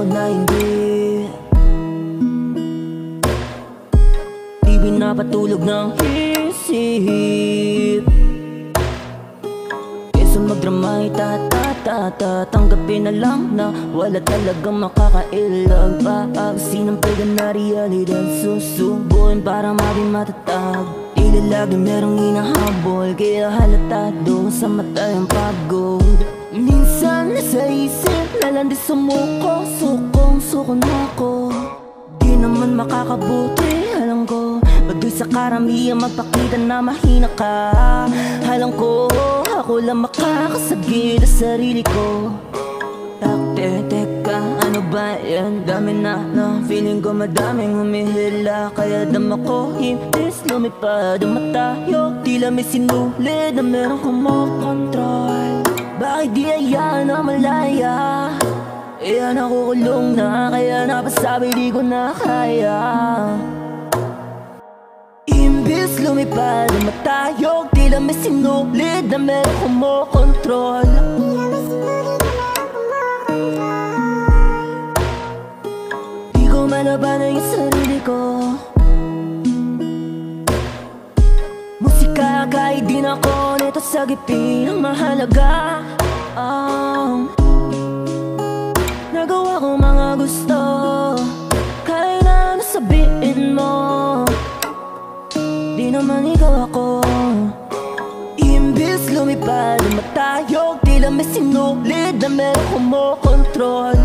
na hindi di pinapatulog ng isip. Kesa magdramay tanggapin na lang na wala talagang makakailag pa. Sinampagan na realidad, susubuin para maging matatag. Tila lagi merong hinahabol, kaya halatado sa mata yung pagod. Minsan nasa isip, nalandis sumuko, suko na ako. Di naman makakabuti, alam ko. Baduy sa karamihan magpakita na mahina ka. Alam ko, ako lang makakasagid sa sarili ko. Teka, ano ba yan? Dami na feeling ko madaming humihila. Kaya dama ko, imbis lumipad ang matayo. Tila may sinulid na merong kumokontrol. Bakit di ayan na malaya? Kaya nakukulong na, kaya napasabi di ko na kaya. Imbis lumipad ang matayog, tila may sinulid na merong kumokontrol. Di ko malabanan yung sarili ko. Musika kahit di na ako nito sa gipin ang mahalaga. Nagawa ko mga gusto, kahit na nasabihin mo. Di naman ikaw ako. Imbis lumipad ang matayog, tila may sinulid na merong kumokontrol.